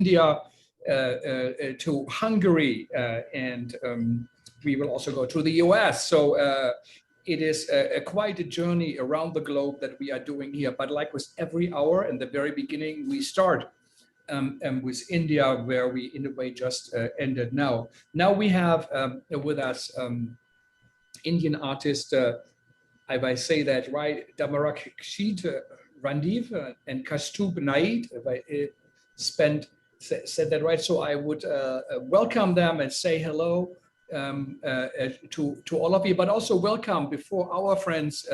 India to Hungary, and we will also go to the US. So it is quite a journey around the globe that we are doing here. But like with every hour, in the very beginning, we start with India, where we in a way just ended now. Now we have with us Indian artist, if I say that right, Dhammarakshit, Randive, and Kaustubh Naik, if I said that right. So I would welcome them and say hello to all of you, but also welcome before our friends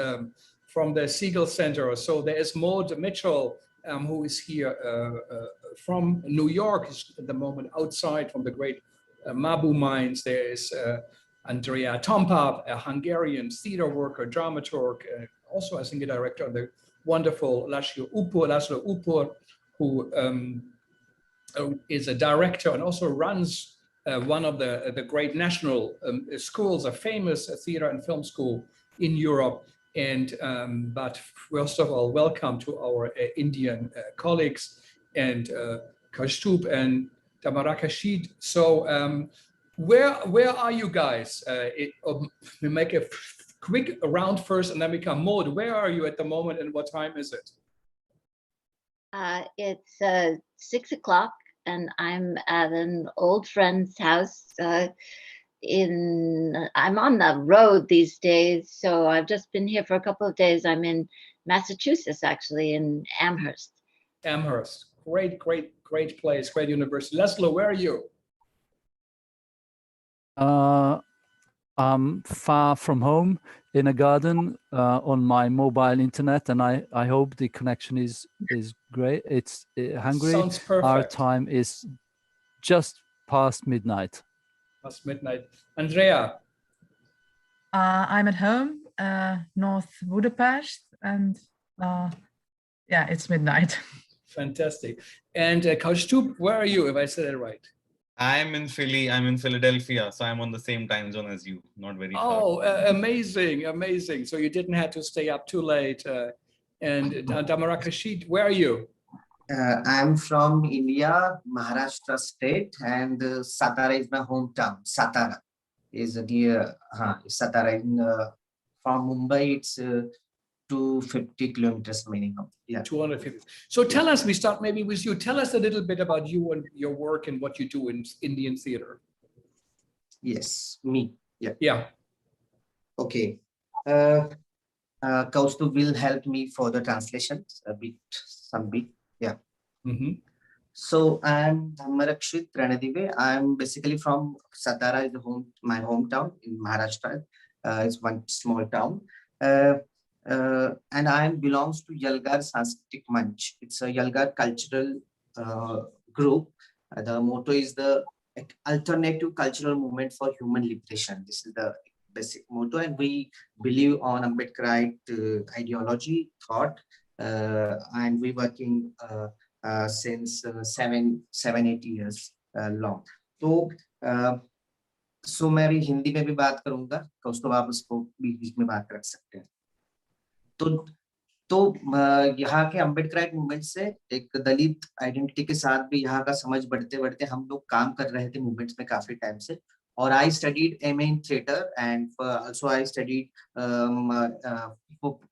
from the Siegel Center. So there is Maude Mitchell, who is here from New York, is at the moment outside from the great Mabu mines. There is Andrea, Tompa, a Hungarian theater worker, dramaturg, also I think a director of the wonderful Laszlo Upor, who is a director and also runs one of the great national schools, a famous theater and film school in Europe. And but first of all, welcome to our Indian colleagues and Kaustubh and Dhammarakshit. So where are you guys? We make a quick round first, and then we come. Maude, where are you at the moment, and what time is it? It's 6 o'clock, and I'm at an old friend's house. I'm on the road these days, so I've just been here for a couple of days. I'm in Massachusetts, actually, in Amherst. Amherst, great place, great university. Laszlo, where are you? I'm far from home in a garden on my mobile internet, and I hope the connection is great. It's Hungary. Sounds perfect. Our time is just past midnight. Past midnight. Andrea? I'm at home, North Budapest, and yeah, it's midnight. Fantastic. And Kaustubh, where are you, if I said it right? I'm in Philly. I'm in Philadelphia, so I'm on the same time zone as you. Not very far. Oh, amazing! So you didn't have to stay up too late. And Dhammarakshit, where are you? I'm from India, Maharashtra state, and Satara is my hometown. Satara is near Satara. From Mumbai, it's 250 kilometers minimum. Yeah, 250. So tell us, we start maybe with you. Tell us a little bit about you and your work and what you do in Indian theater. Yes, me. Yeah. Yeah. Okay. Kaustubh will help me for the translations some bit. Yeah. Mm-hmm. So I'm Dhammarakshit Randive. I'm basically from Satara, my hometown in Maharashtra. It's one small town. And I belongs to Yalgar Sanskritik Manch. It's a Yalgar cultural group. The motto is the alternative cultural movement for human liberation. This is the basic motto, and we believe on Ambedkarite ideology, thought, and we working since 7-8 years long. So मैं भी हिंदी में भी बात करूंगा, कौस्तुभ आप उसको बीच में बात कर सकते हैं. तो यहाँ के अम्बेडकराइट मूवमेंट से एक दलित आइडेंटिटी के साथ भी यहाँ का समझ बढ़ते बढ़ते हम लोग काम कर रहे थे मूवमेंट्स में काफी टाइम से. और I studied MA in theater, and also I studied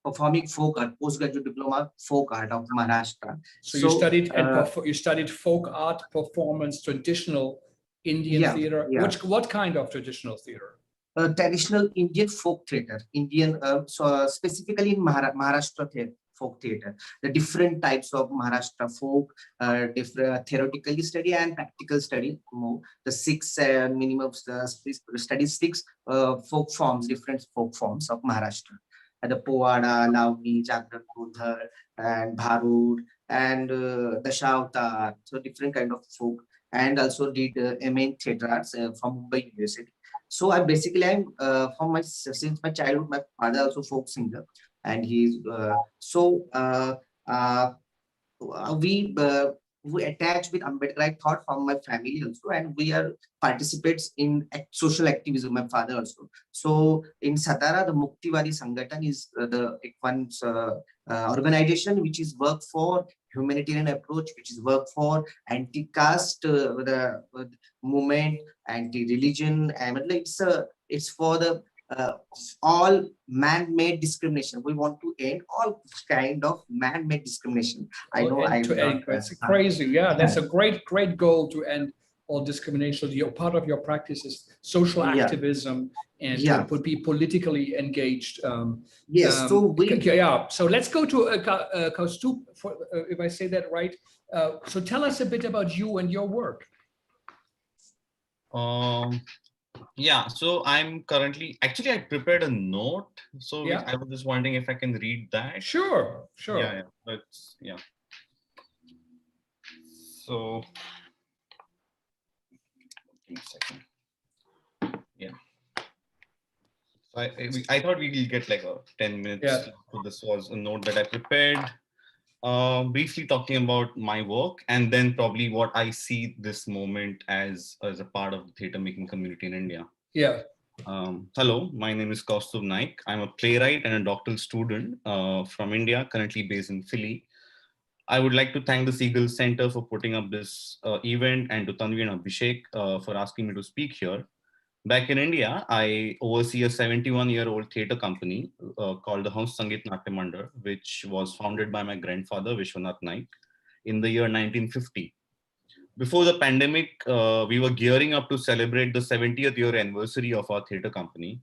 performing folk art, postgraduate diploma folk art of Maharashtra. So you studied folk art, performance, traditional Indian theater. Yeah. What kind of traditional theater? Traditional Indian folk theater, so specifically in Maharashtra folk theater. The different types of Maharashtra folk, different theoretically study and practical study. The six minimum study six folk forms, different folk forms of Maharashtra. The Povada, Lavani, Jagran, Godhar, and Bharud, and Dashautar. So different kind of folk, and also did MA in theatre arts from Mumbai University. So I'm since my childhood, my father also folk singer, and he's we attach with Ambedkarite thought from my family also, and we are participants in social activism. My father also. So in Satara, the Muktiwadi Sangathan is the one organization which is work for humanitarian approach, which is work for anti-caste movement, anti-religion, and it's for the all man-made discrimination. We want to end all kind of man-made discrimination. I know I will not. It's crazy. Yeah, that's a great goal to end all discrimination. Part of your practice is social activism and to be politically engaged. Yes. So So let's go to Kaustubh, if I say that right. So tell us a bit about you and your work. Yeah, so I'm currently, actually I prepared a note. So I was just wondering if I can read that. Sure. Yeah. So, give me a second. Yeah. So I thought we'll get like a 10 minutes. So this was a note that I prepared. Briefly talking about my work and then probably what I see this moment as a part of the theatre making community in India. Yeah. Hello, my name is Kaustubh Naik. I'm a playwright and a doctoral student from India, currently based in Philly. I would like to thank the Seagull Center for putting up this event and to Tanvi and Abhishek for asking me to speak here. Back in India, I oversee a 71-year-old theatre company called the Hans Sangeet Natya Mandal, which was founded by my grandfather, Vishwanath Naik, in the year 1950. Before the pandemic, we were gearing up to celebrate the 70th year anniversary of our theatre company.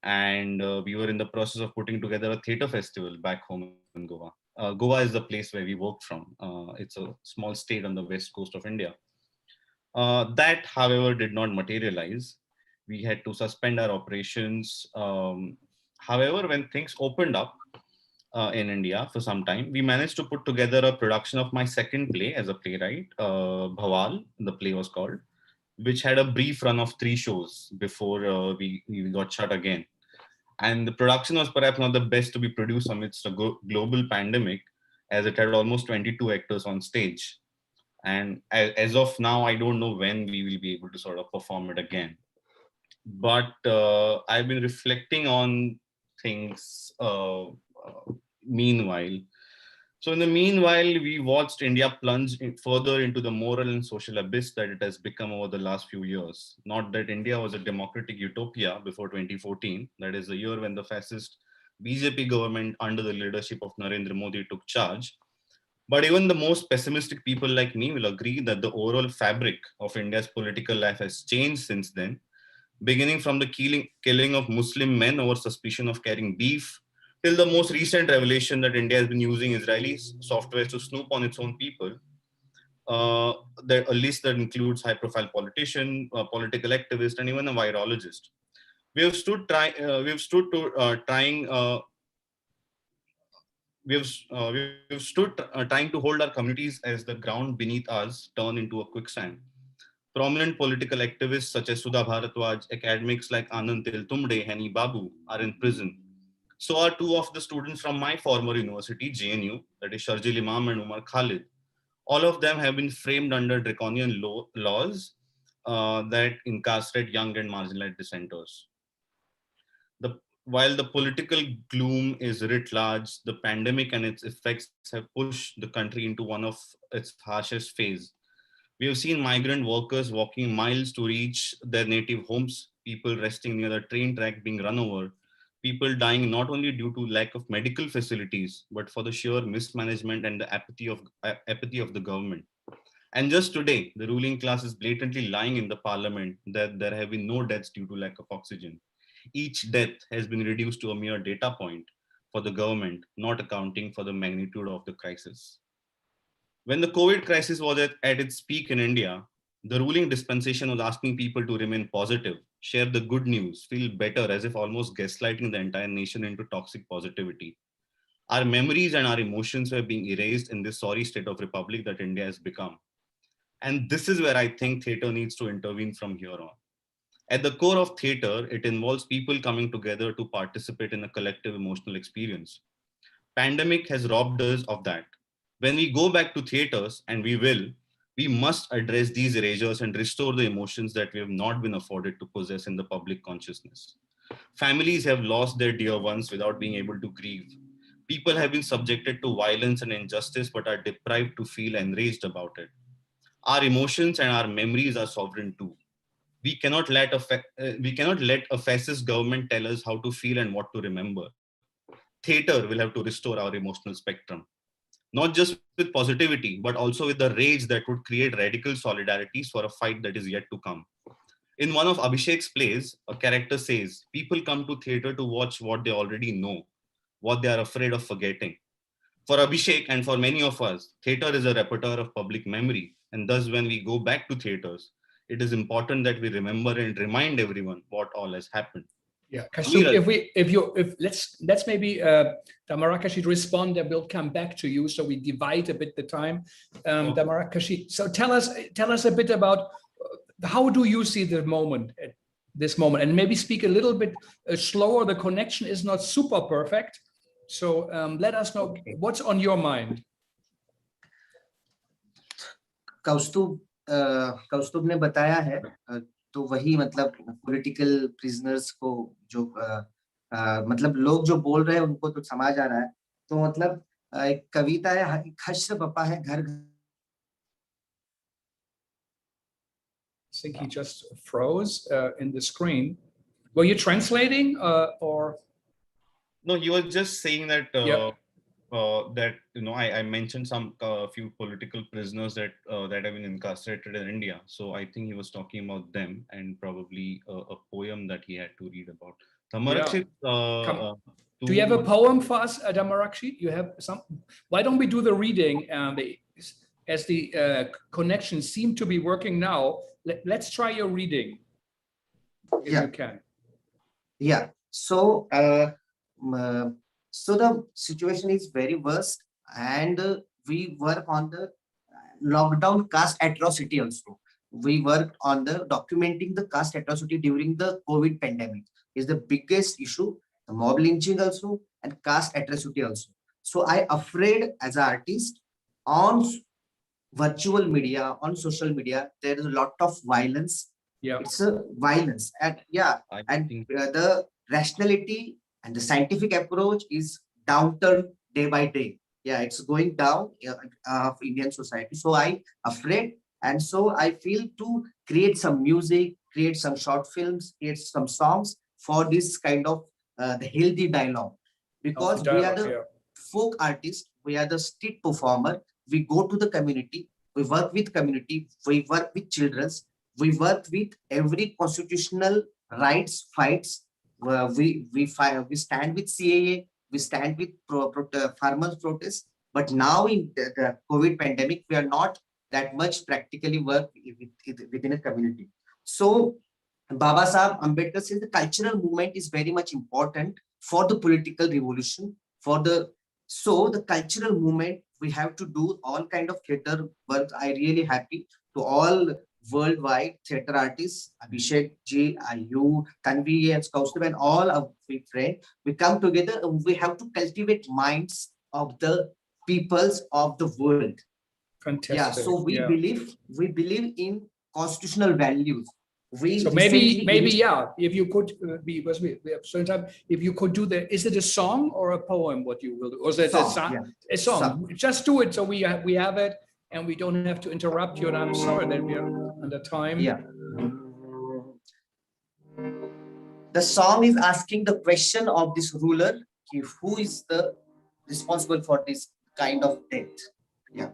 And we were in the process of putting together a theatre festival back home in Goa. Goa is the place where we work from. It's a small state on the west coast of India. That, however, did not materialize. We had to suspend our operations. However, when things opened up in India for some time, we managed to put together a production of my second play as a playwright, Bhaval, the play was called, which had a brief run of 3 shows before we got shut again. And the production was perhaps not the best to be produced amidst a global pandemic, as it had almost 22 actors on stage. And as of now, I don't know when we will be able to sort of perform it again. But I've been reflecting on things meanwhile. So in the meanwhile, we watched India plunge further into the moral and social abyss that it has become over the last few years. Not that India was a democratic utopia before 2014, that is the year when the fascist BJP government under the leadership of Narendra Modi took charge. But even the most pessimistic people like me will agree that the overall fabric of India's political life has changed since then, beginning from the killing of Muslim men over suspicion of carrying beef, till the most recent revelation that India has been using Israeli software to snoop on its own people. A list that includes high-profile politician, political activist, and even a virologist. We have stood trying to hold our communities as the ground beneath us turn into a quicksand. Prominent political activists such as Sudha Bharadwaj, academics like Anand Tiltumde, Hani Babu are in prison. So are 2 of the students from my former university, JNU, that is Sharjil Imam and Umar Khalid. All of them have been framed under draconian laws that incarcerate young and marginalized dissenters. While the political gloom is writ large, the pandemic and its effects have pushed the country into one of its harshest phases. We have seen migrant workers walking miles to reach their native homes, people resting near the train track being run over, people dying not only due to lack of medical facilities, but for the sheer mismanagement and the apathy of the government. And just today, the ruling class is blatantly lying in the parliament that there have been no deaths due to lack of oxygen. Each death has been reduced to a mere data point for the government, not accounting for the magnitude of the crisis. When the COVID crisis was at its peak in India, the ruling dispensation was asking people to remain positive, share the good news, feel better, as if almost gaslighting the entire nation into toxic positivity. Our memories and our emotions were being erased in this sorry state of republic that India has become. And this is where I think theatre needs to intervene from here on. At the core of theatre, it involves people coming together to participate in a collective emotional experience. Pandemic has robbed us of that. When we go back to theatres, and we will, we must address these erasures and restore the emotions that we have not been afforded to possess in the public consciousness. Families have lost their dear ones without being able to grieve. People have been subjected to violence and injustice, but are deprived to feel enraged about it. Our emotions and our memories are sovereign too. We cannot let a fascist government tell us how to feel and what to remember. Theater will have to restore our emotional spectrum, not just with positivity, but also with the rage that would create radical solidarities for a fight that is yet to come. In one of Abhishek's plays, a character says, people come to theater to watch what they already know, what they are afraid of forgetting. For Abhishek and for many of us, theater is a repertoire of public memory. And thus, when we go back to theaters, it is important that we remember and remind everyone what all has happened. Yeah, Kaustubh, if let's maybe Dhammarakshit respond, and we'll come back to you. So we divide a bit the time. Dhammarakshit, so tell us a bit about how do you see the moment at this moment, and maybe speak a little bit slower. The connection is not super perfect, so let us know what's on your mind. कौस्तुभ ने बताया है, तो वही मतलब political prisoners को जो मतलब लोग जो बोल रहे हैं उनको तो समझ आ रहा है. तो मतलब एक कविता है, हश्र बपा है घर. I think he just froze in the screen. Were you translating or? No, he was just saying that that I mentioned some few political prisoners that that have been incarcerated in India. So I think he was talking about them and probably a poem that he had to read about. Dhammarakshit, do you have a poem for us, Dhammarakshit? You have some? Why don't we do the reading? As the connections seem to be working now, let's try your reading if you can. Yeah. So. So the situation is very worst, and we work on the lockdown caste atrocity also. We worked on the documenting the caste atrocity during the COVID pandemic is the biggest issue, the mob lynching also, and caste atrocity also. So I afraid as an artist on virtual media, on social media, there is a lot of violence. Yeah, it's a violence, and the rationality and the scientific approach is downturn day by day. Yeah, it's going down of Indian society. So I afraid, and so I feel to create some music, create some short films, create some songs for this kind of the healthy dialogue. Because we are the folk artists, we are the street performer. We go to the community, we work with community, we work with children, we work with every constitutional rights fights. We stand with CAA, we stand with farmers protest, but now in the COVID pandemic, we are not that much practically work within a community. So Baba Sahib Ambedkar says the cultural movement is very much important for the political revolution, so the cultural movement, we have to do all kind of theater work. I really happy to all worldwide theater artists, Abhishek ji, you, Tanvi and Kaustubh and all our friends, we come together and we have to cultivate minds of the peoples of the world. Fantastic. Yeah, so we believe in constitutional values. So maybe if you could if you could do is it a song or a poem what you will do, or is it a song? Just do it so we have it and we don't have to interrupt you, and I'm sorry that we are under time. Yeah. The song is asking the question of this ruler, who is the responsible for this kind of death. Yeah.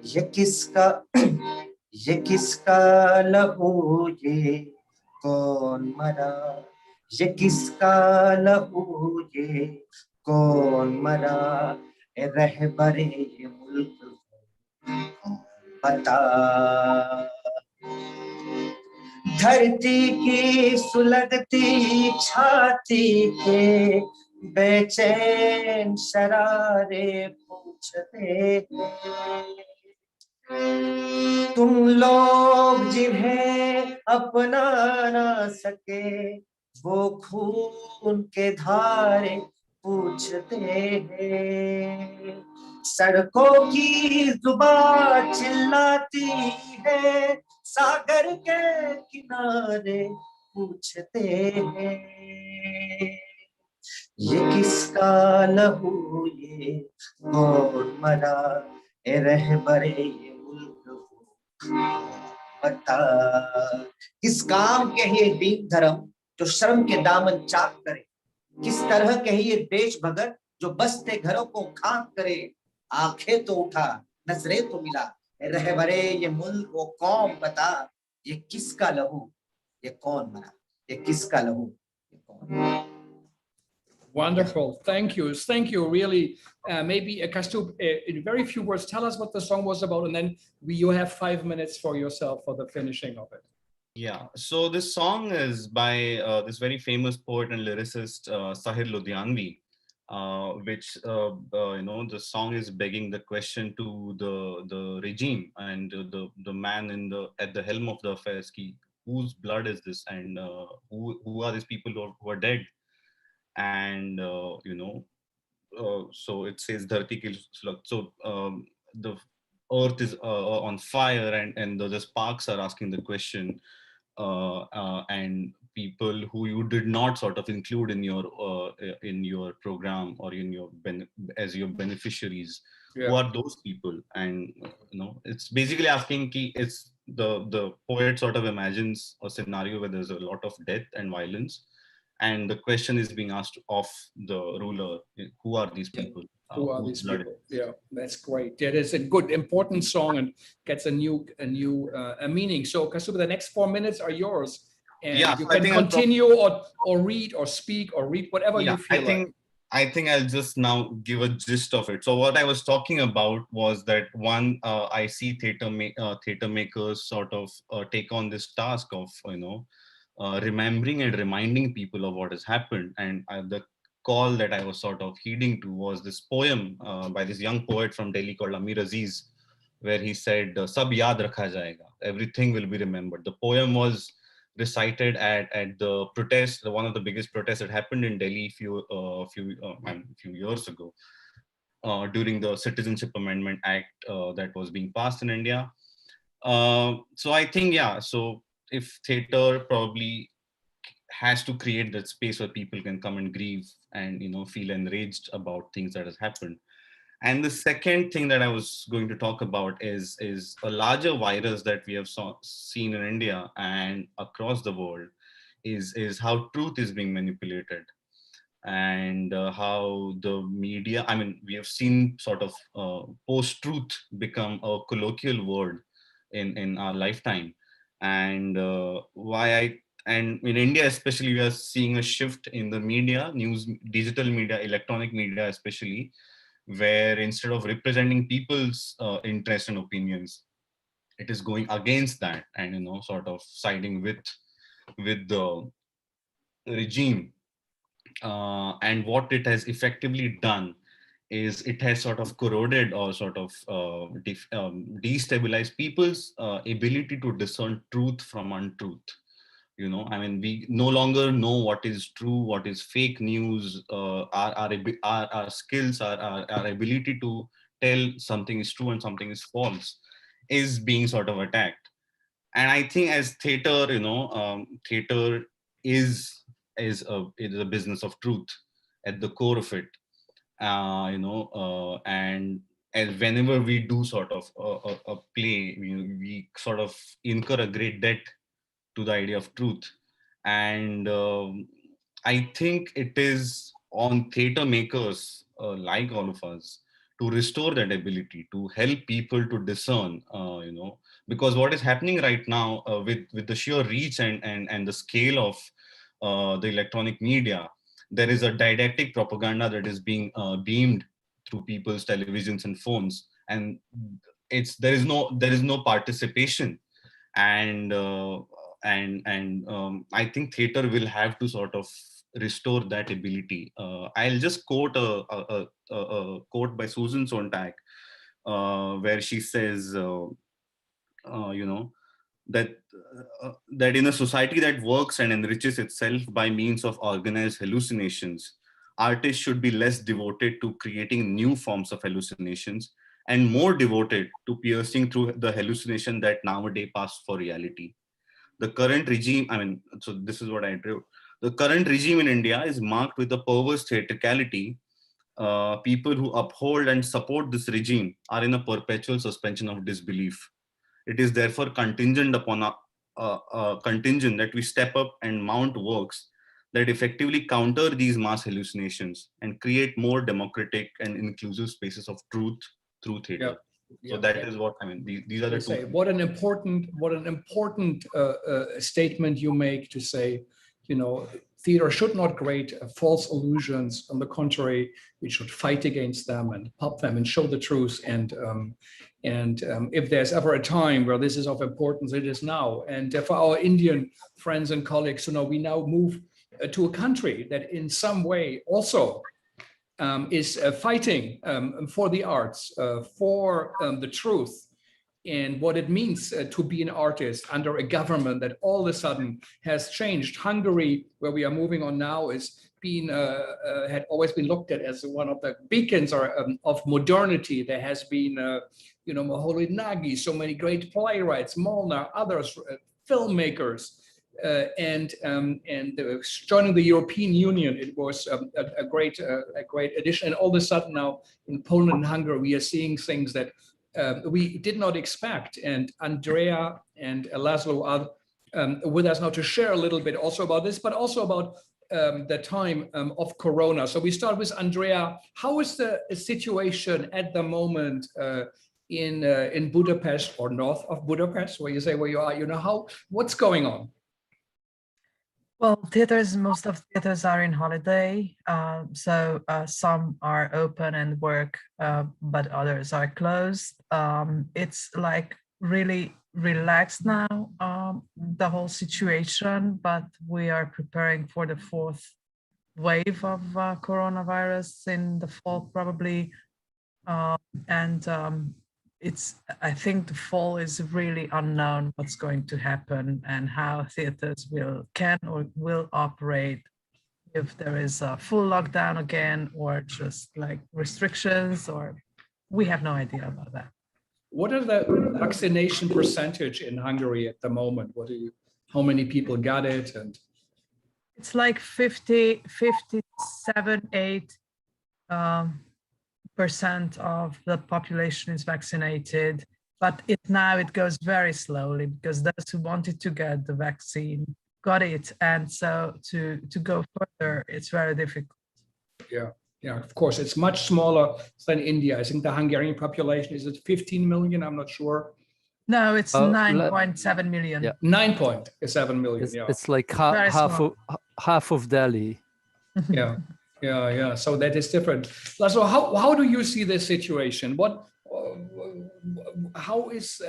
ये किसका लहू ये कौन मरा, ये किसका लहू ये कौन मरा, रहबरे ये मुल्क बता. धरती की सुलगती छाती के बेचैन शरारे पूछते, तुम लोग जिन्हें अपना ना सके वो खून के धारे पूछते हैं. सड़कों की जुबान चिल्लाती है, सागर के किनारे पूछते हैं. ये किसका लहू ये कौन मरा ए रहबरे ये मुल्क बता किस काम के ये दीन धर्म जो शर्म के दामन चाक करे किस तरह के ये देश भगत जो बसते घरों को खाक करे आंखें तो उठा नजरें तो मिला ए रहबरे ये मुल्क वो कौम बता ये किसका लहू ये कौन मरा ये किसका लहू ये कौन Wonderful. Thank you. Thank you. Really, maybe Kaustubh, in very few words, tell us what the song was about, and then you have 5 minutes for yourself for the finishing of it. Yeah, so this song is by this very famous poet and lyricist Sahir Ludhianvi, which the song is begging the question to the regime and the man at the helm of the affairs, ki, whose blood is this, and who are these people who are dead, and so it says dharti ki sulak. So the earth is on fire, and the sparks are asking the question, and people who you did not sort of include in your program or in your as your beneficiaries. Yeah. Who are those people? And it's basically asking ki, it's the poet sort of imagines a scenario where there's a lot of death and violence, and the question is being asked of the ruler, who are these people? Who are these people? Yeah, that's great. That is a good, important song and gets a new meaning. So, Kaustubh, the next 4 minutes are yours, and Yeah, you so I can think continue or read or speak or read whatever you feel like. I think I'll just now give a gist of it. So what I was talking about was that one, I see theater makers sort of take on this task of remembering and reminding people of what has happened. And the call that I was sort of heeding to was this poem by this young poet from Delhi called Amir Aziz, where he said, "Sab yaad rakha jayega." Everything will be remembered. The poem was recited at the protest, one of the biggest protests that happened in Delhi few years ago, during the Citizenship Amendment Act that was being passed in India. So I think, yeah, so if theater probably has to create that space where people can come and grieve and feel enraged about things that has happened. And the second thing that I was going to talk about is a larger virus that we have seen in India and across the world is how truth is being manipulated, and how the media, I mean, we have seen sort of post-truth become a colloquial word in our lifetime. And and in India especially, we are seeing a shift in the media, news, digital media, electronic media especially, where instead of representing people's interests and opinions, it is going against that and sort of siding with the regime. And what it has effectively done is it has sort of corroded or sort of destabilized people's ability to discern truth from untruth. I mean, we no longer know what is true, what is fake news. Our skills, our ability to tell something is true and something is false is being sort of attacked. And I think as theater, theater is a business of truth at the core of it. And as whenever we do sort of a play, we sort of incur a great debt to the idea of truth. And I think it is on theater makers like all of us to restore that ability, to help people to discern, because what is happening right now with the sheer reach and the scale of the electronic media, there is a didactic propaganda that is being beamed through people's televisions and phones, and there is no participation. And I think theater will have to sort of restore that ability. I'll just quote a quote by Susan Sontag, where she says, that that in a society that works and enriches itself by means of organized hallucinations, artists should be less devoted to creating new forms of hallucinations and more devoted to piercing through the hallucination that nowadays pass for reality. The current regime, I mean, so this is what I drew. The current regime in India is marked with a perverse theatricality. People who uphold and support this regime are in a perpetual suspension of disbelief. It is therefore contingent upon a contingent that we step up and mount works that effectively counter these mass hallucinations and create more democratic and inclusive spaces of truth through theater. Yeah. So that is what I mean. These are the two. What an important statement you make to say, you know, theater should not create false illusions. On the contrary, we should fight against them and pop them and show the truth. And if there's ever a time where this is of importance, it is now. And for our Indian friends and colleagues, you know, we now move to a country that in some way also is fighting for the arts, for the truth, and what it means to be an artist under a government that all of a sudden has changed. Hungary, where we are moving on now, is being had always been looked at as one of the beacons of modernity. There has been, you know, Moholy Nagy, so many great playwrights, Molnar, others, filmmakers. And joining the European Union, it was a great addition. And all of a sudden now in Poland and Hungary, we are seeing things that we did not expect. And Andrea and Laszlo are with us now to share a little bit also about this, but also about the time of Corona. So we start with Andrea. How is the situation at the moment in Budapest, or north of Budapest, where you say where you are? You know, what's going on? Well, most of theaters are in holiday, so some are open and work, but others are closed. It's like really relaxed now, the whole situation, but we are preparing for the fourth wave of coronavirus in the fall probably, I think the fall is really unknown what's going to happen and how theaters can or will operate, if there is a full lockdown again or just like restrictions, or we have no idea about that. What are the vaccination percentage in Hungary at the moment? How many people got it? And it's like 57, 8 % of the population is vaccinated, but now it goes very slowly because those who wanted to get the vaccine got it, and so to go further, it's very difficult. Yeah, of course, it's much smaller than India. I think the Hungarian population is at 15 million. I'm not sure. No, it's 9.7 million. Yeah. 9.7 million. It's like half of Delhi. Yeah. So that is different. Laszlo, how do you see this situation? How is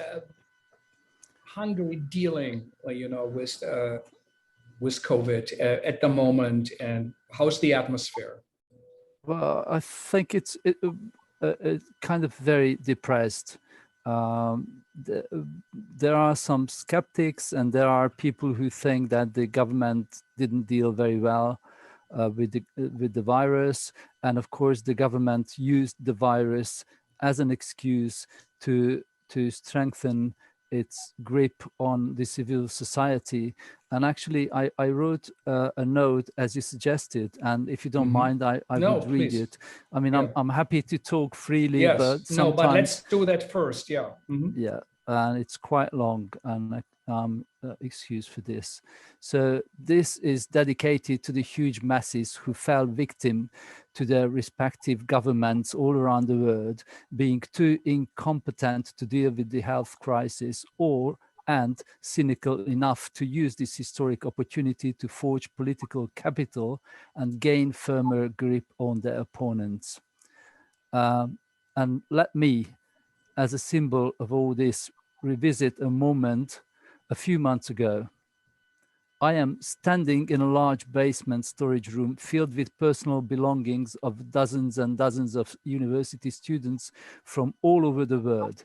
Hungary dealing, with COVID at the moment, and how's the atmosphere? Well, I think it's kind of very depressed. There are some skeptics, and there are people who think that the government didn't deal very well with the virus, and of course the government used the virus as an excuse to strengthen its grip on the civil society. And actually I wrote a note as you suggested, and if you don't mind, I would read it. I mean, I'm happy to talk freely, but sometimes... but let's do that first. Yeah, and it's quite long, and excuse for this. So this is dedicated to the huge masses who fell victim to their respective governments all around the world being too incompetent to deal with the health crisis, and cynical enough to use this historic opportunity to forge political capital and gain firmer grip on their opponents. And let me, as a symbol of all this, revisit a moment a few months ago. I am standing in a large basement storage room filled with personal belongings of dozens and dozens of university students from all over the world.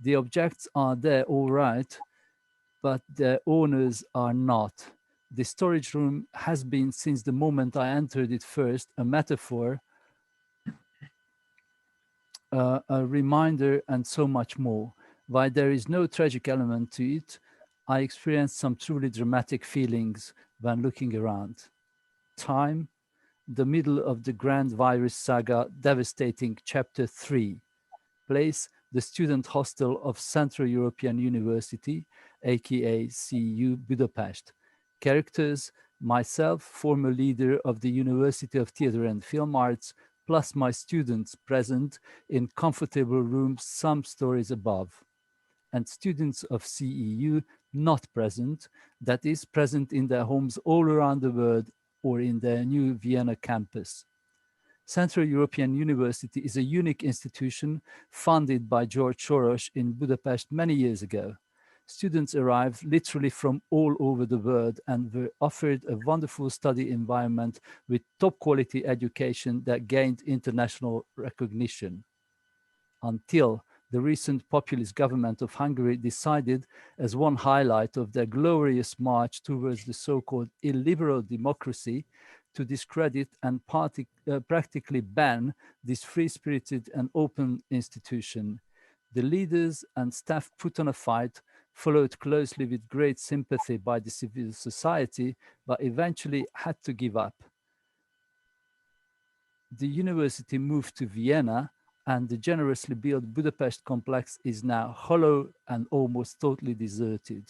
The objects are there all right, but their owners are not. The storage room has been, since the moment I entered it first, a metaphor, a reminder, and so much more. While there is no tragic element to it, I experienced some truly dramatic feelings when looking around. time, the middle of the grand virus saga devastating chapter 3. Place, the student hostel of Central European University, aka CEU Budapest. Characters, myself, former leader of the University of Theatre and Film Arts, plus my students present in comfortable rooms some stories above. And students of CEU not present, that is present in their homes all around the world or in their new Vienna campus. Central European University is a unique institution funded by George Soros in Budapest many years ago. Students arrived literally from all over the world and were offered a wonderful study environment with top quality education that gained international recognition. Until the recent populist government of Hungary decided, as one highlight of their glorious march towards the so-called illiberal democracy, to discredit and practically ban this free-spirited and open institution. The leaders and staff put on a fight, followed closely with great sympathy by the civil society, but eventually had to give up. The university moved to Vienna, and the generously built Budapest complex is now hollow and almost totally deserted.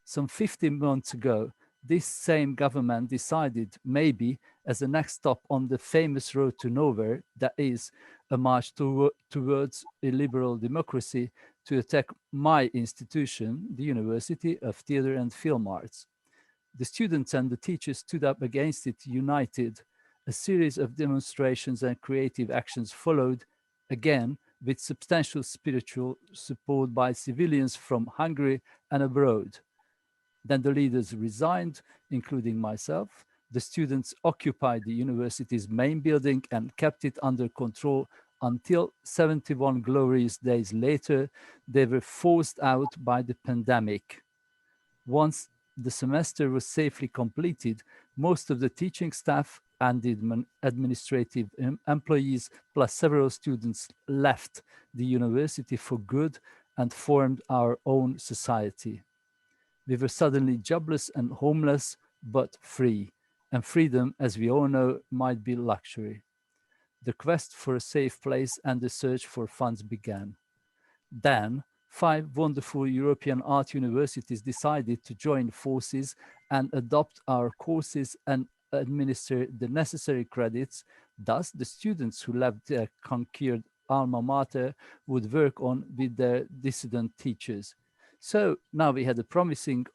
Some 15 months ago, this same government decided, maybe as a next stop on the famous road to nowhere, that is, a march towards illiberal democracy, to attack my institution, the University of Theatre and Film Arts. The students and the teachers stood up against it united. A series of demonstrations and creative actions followed, again with substantial spiritual support by civilians from Hungary and abroad. Then the leaders resigned, including myself. The students occupied the university's main building and kept it under control until 71 glorious days later, they were forced out by the pandemic. Once the semester was safely completed, most of the teaching staff and the administrative employees, plus several students, left the university for good and formed our own society. We were suddenly jobless and homeless, but free. And freedom, as we all know, might be luxury. The quest for a safe place and the search for funds began. Then, 5 wonderful European art universities decided to join forces and adopt our courses and administer the necessary credits. Thus, the students who left their conquered alma mater would work on with their dissident teachers. So now we had promising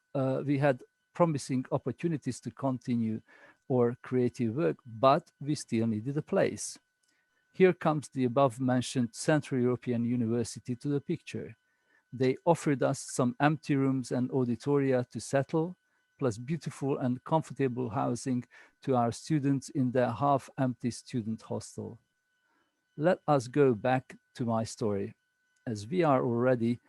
opportunities to continue our creative work, but we still needed a place. Here comes the above-mentioned Central European University to the picture. They offered us some empty rooms and auditoria to settle, plus beautiful and comfortable housing to our students in their half-empty student hostel. Let us go back to my story, as we are ready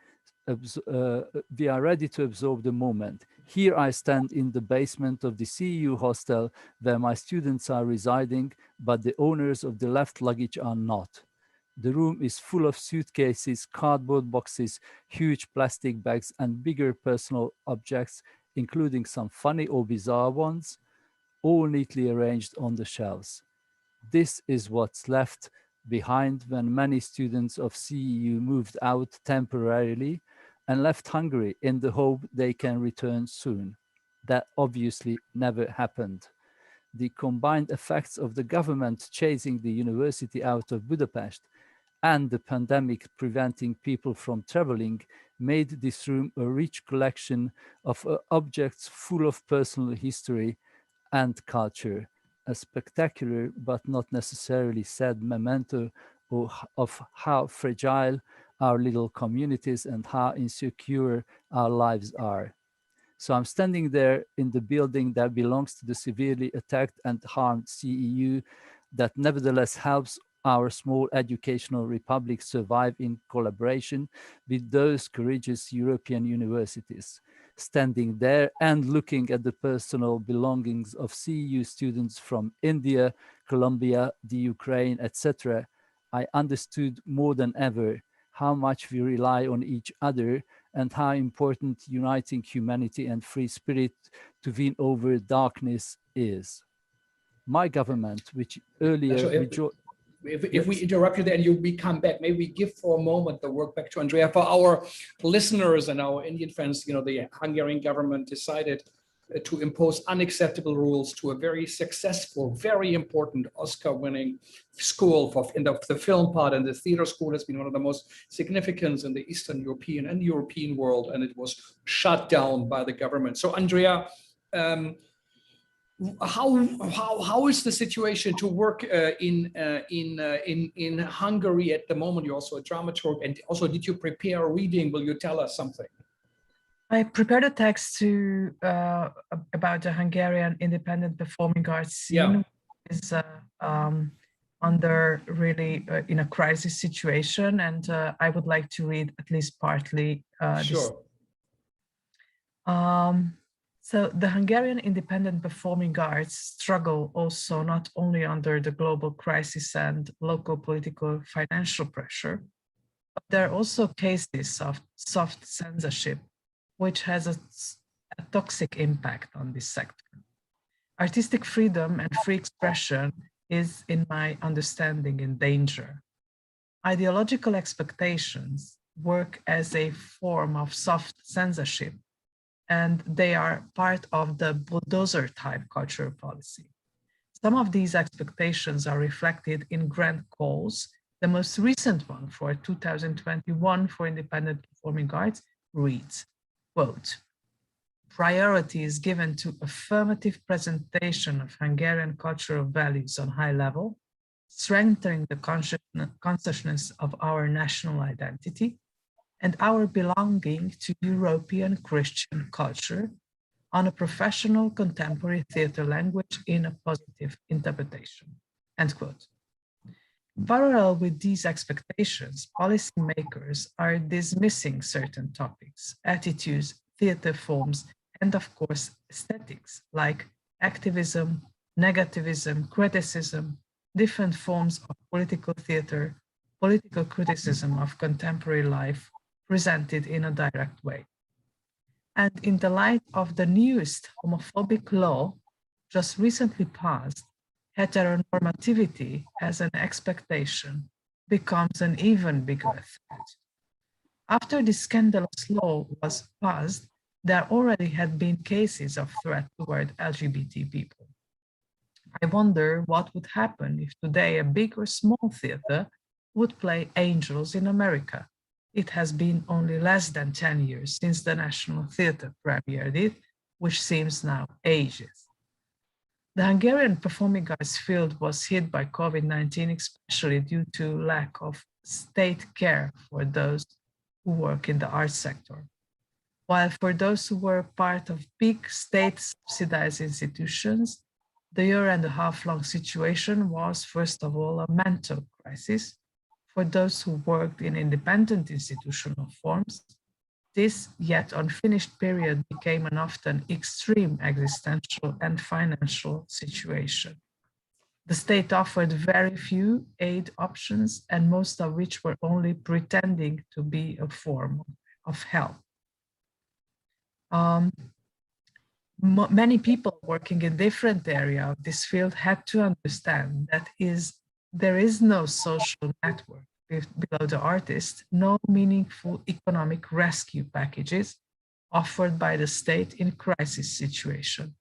to absorb the moment. Here I stand in the basement of the CEU hostel where my students are residing, but the owners of the left luggage are not. The room is full of suitcases, cardboard boxes, huge plastic bags, and bigger personal objects, including some funny or bizarre ones, all neatly arranged on the shelves. This is what's left behind when many students of CEU moved out temporarily and left Hungary in the hope they can return soon. That obviously never happened. The combined effects of the government chasing the university out of Budapest and the pandemic preventing people from traveling made this room a rich collection of objects full of personal history and culture, a spectacular but not necessarily sad memento of how fragile our little communities and how insecure our lives are. So I'm standing there in the building that belongs to the severely attacked and harmed CEU that nevertheless helps our small educational republic survive in collaboration with those courageous European universities. Standing there and looking at the personal belongings of CEU students from India, Colombia, the Ukraine, etc., I understood more than ever how much we rely on each other and how important uniting humanity and free spirit to win over darkness is. my government, which earlier if we interrupt you there and we come back, maybe we give for a moment the work back to Andrea. For our listeners and our Indian friends, the Hungarian government decided to impose unacceptable rules to a very successful, very important Oscar-winning school in the film part, and the theater school has been one of the most significant in the Eastern European and European world, and it was shut down by the government. So, Andrea, how is the situation to work in Hungary at the moment? You're also a dramaturg, and also did you prepare a reading? Will you tell us something? I prepared a text about the Hungarian independent performing arts scene. Is under really in a crisis situation, and I would like to read at least partly. Sure. So the Hungarian independent performing arts struggle also not only under the global crisis and local political financial pressure, but there are also cases of soft censorship, which has a toxic impact on this sector. Artistic freedom and free expression is, in my understanding, in danger. Ideological expectations work as a form of soft censorship, and they are part of the bulldozer type cultural policy. Some of these expectations are reflected in grant calls. The most recent one for 2021 for independent performing arts reads, quote, "Priority is given to affirmative presentation of Hungarian cultural values on high level, strengthening the consciousness of our national identity and our belonging to European Christian culture on a professional contemporary theater language in a positive interpretation," end quote. Parallel with these expectations, policymakers are dismissing certain topics, attitudes, theater forms, and of course, aesthetics like activism, negativism, criticism, different forms of political theater, political criticism of contemporary life presented in a direct way. And in the light of the newest homophobic law just recently passed, heteronormativity as an expectation becomes an even bigger threat. After this scandalous law was passed, there already had been cases of threat toward LGBT people. I wonder what would happen if today a big or small theater would play Angels in America. It has been only less than 10 years since the National Theatre premiered it, which seems now ages. The Hungarian performing arts field was hit by COVID-19, especially due to lack of state care for those who work in the arts sector. While for those who were part of big state-subsidized institutions, the year-and-a-half-long situation was, first of all, a mental crisis. For those who worked in independent institutional forms, this yet unfinished period became an often extreme existential and financial situation. The state offered very few aid options, and most of which were only pretending to be a form of help. Many people working in different areas of this field had to understand that there is no social network below the artist, no meaningful economic rescue packages offered by the state in crisis situation.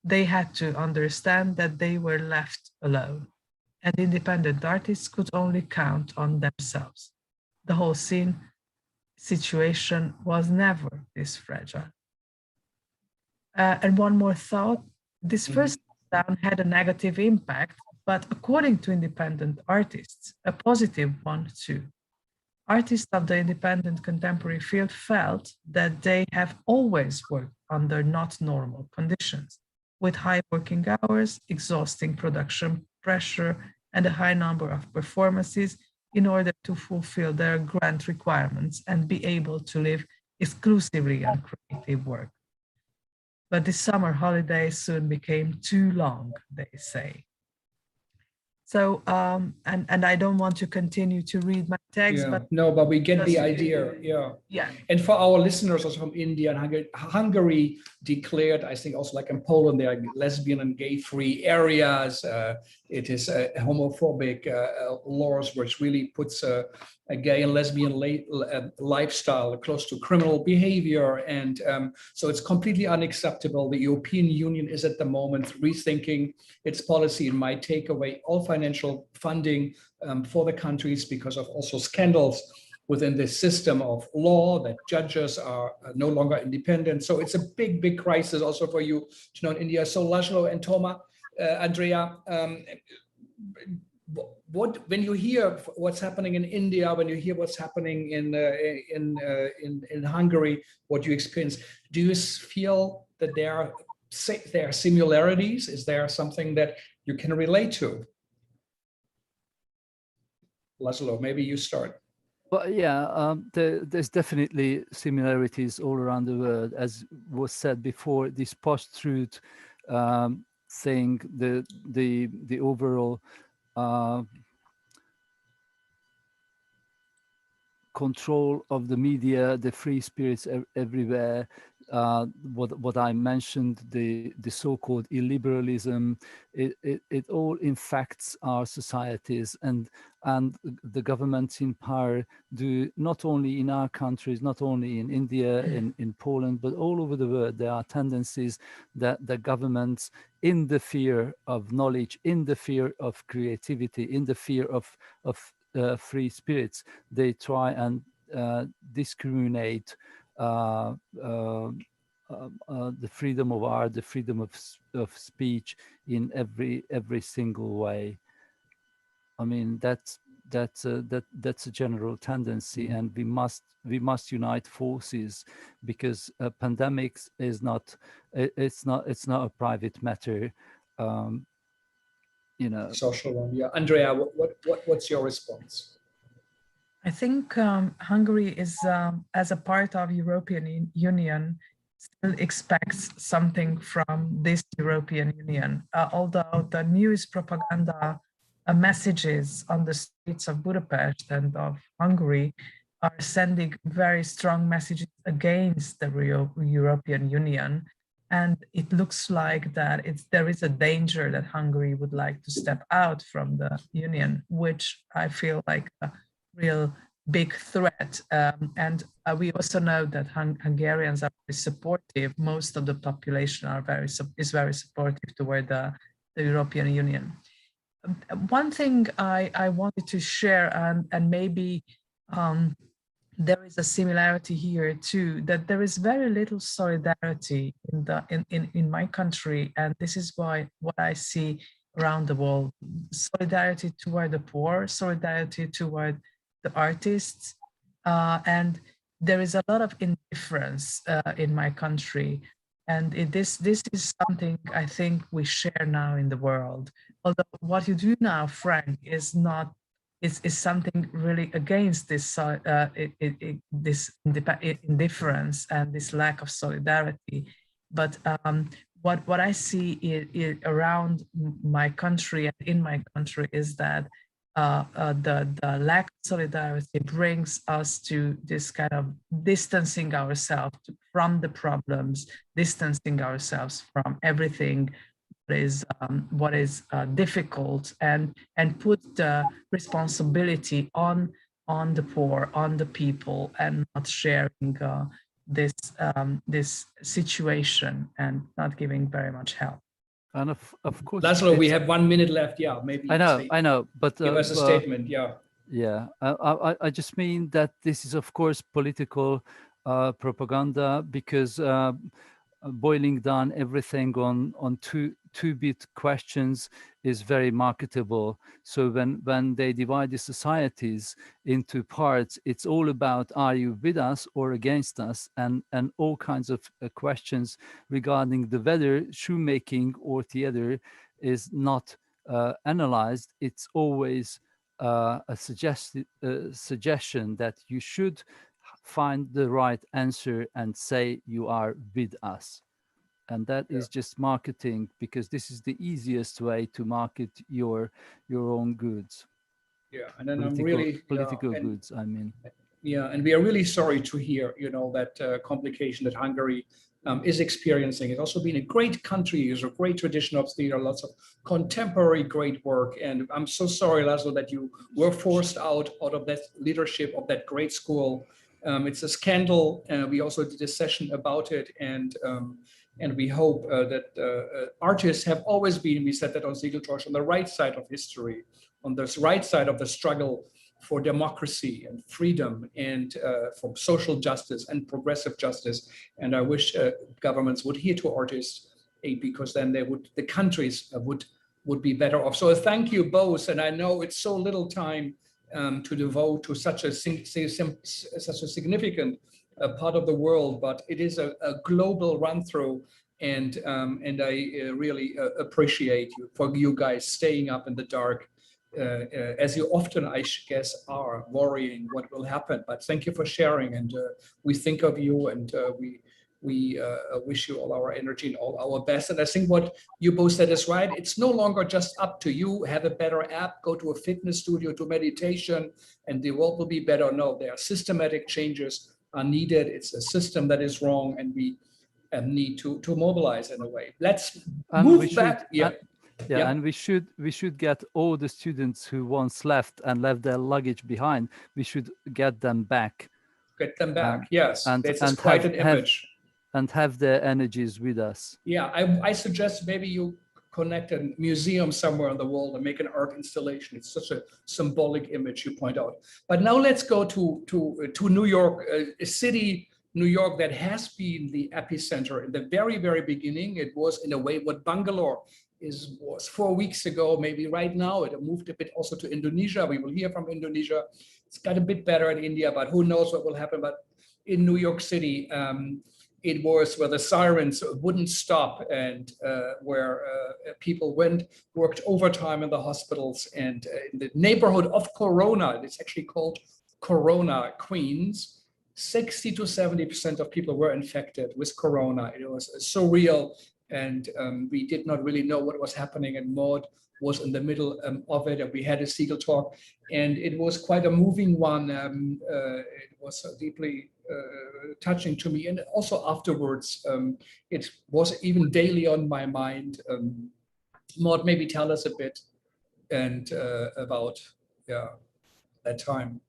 They had to understand that they were left alone, and independent artists could only count on themselves. The whole scene situation was never this fragile. And one more thought, this first lockdown had a negative impact, but according to independent artists, a positive one too. Artists of the independent contemporary field felt that they have always worked under not normal conditions, with high working hours, exhausting production pressure, and a high number of performances in order to fulfill their grant requirements and be able to live exclusively on creative work. But the summer holidays soon became too long, they say. So, and I don't want to continue to read my text, Yeah, but no, but we get the just- idea. Yeah. yeah, And for our listeners also from India and Hungary, Hungary declared, I think also like in Poland, there are lesbian and gay-free areas. It is homophobic laws, which really puts a gay and lesbian lifestyle close to criminal behavior. And so it's completely unacceptable. The European Union is at the moment rethinking its policy and might take away all financial funding for the countries because of also scandals within this system of law, that judges are no longer independent. So it's a big, big crisis also for you to know in India. So Laszlo and Andrea, what when you hear what's happening in India, when you hear what's happening in Hungary, what you experience, do you feel that there are similarities? Is there something that you can relate to? Laszlo, maybe you start. Well, yeah, there's definitely similarities all around the world. As was said before, this post-truth thing, the overall control of the media, the free spirits everywhere. What I mentioned, the so-called illiberalism, it all infects our societies, and the governments in power do, not only in our countries, not only in India, in Poland, but all over the world. There are tendencies that the governments, in the fear of knowledge, in the fear of creativity, in the fear of free spirits, they try and discriminate the freedom of art, the freedom of speech in every single way. I mean, that's a general tendency, and we must unite forces, because pandemics is not a private matter. You know. Social one, yeah. Andrea, what's your response? I think Hungary is, as a part of European Union, still expects something from this European Union. Although the news propaganda messages on the streets of Budapest and of Hungary are sending very strong messages against the European Union. And it looks like that there is a danger that Hungary would like to step out from the Union, which I feel like a real big threat. And we also know that Hungarians are very supportive. Most of the population is very supportive toward the European Union. One thing I wanted to share, and maybe there is a similarity here too, that there is very little solidarity in my country, and this is what I see around the world. Solidarity toward the poor, solidarity toward the artists, and there is a lot of indifference in my country, and this is something I think we share now in the world. Although what you do now, Frank, is something really against this this indifference and this lack of solidarity. But what I see around my country and in my country is that the lack of solidarity brings us to this kind of distancing ourselves from the problems, distancing ourselves from everything what is difficult, and put the responsibility on the poor, on the people, and not sharing this situation and not giving very much help. And of course, Laszlo, we have 1 minute left. Yeah, maybe. I know, but give us a statement. Yeah. Yeah, I just mean that this is, of course, political propaganda, because boiling down everything on two-bit questions is very marketable. So when they divide the societies into parts, it's all about, are you with us or against us, and all kinds of questions regarding the whether shoemaking or theater is not analyzed. It's always a suggestion that you should find the right answer and say you are with us. and that is just marketing, because this is the easiest way to market your own goods. Yeah, and then I'm really political goods, I mean. Yeah, and we are really sorry to hear, that complication that Hungary is experiencing. It's also been a great country, it's a great tradition of theater, lots of contemporary great work. And I'm so sorry, Laszlo, that you were forced out of that leadership of that great school. It's a scandal. We also did a session about it, and we hope that artists have always been, we said that on Siegeltorch, on the right side of history, on the right side of the struggle for democracy and freedom, and for social justice and progressive justice. And I wish governments would hear to artists, because then the countries would be better off. So thank you both. And I know it's so little time to devote to such a significant part of the world, but it is a global run through. And I really appreciate you guys staying up in the dark, as you often, I guess, are worrying what will happen. But thank you for sharing, and we think of you, and we wish you all our energy and all our best. And I think what you both said is right. It's no longer just up to you, have a better app, go to a fitness studio, do meditation, and the world will be better. No, there are systematic changes are needed. It's a system that is wrong, and we need to mobilize in a way. Let's move back. Yeah, and we should get all the students who once left their luggage behind. We should get them back. Get them back. Yes, this is and quite an image. And have their energies with us. Yeah, I suggest maybe you connect a museum somewhere in the world and make an art installation. It's such a symbolic image you point out. But now let's go to New York, a city, New York, that has been the epicenter in the very, very beginning. It was in a way what Bangalore was 4 weeks ago. Maybe right now it moved a bit also to Indonesia. We will hear from Indonesia. It's got a bit better in India, but who knows what will happen. But in New York City, it was where the sirens wouldn't stop, and where people worked overtime in the hospitals, and in the neighborhood of Corona. It's actually called Corona, Queens. 60 to 70% of people were infected with Corona. It was surreal. And we did not really know what was happening, and Maude was in the middle of it, and we had a Siegel talk, and it was quite a moving one. It was deeply touching to me, and also afterwards, it was even daily on my mind. Maude, maybe tell us a bit and about that time.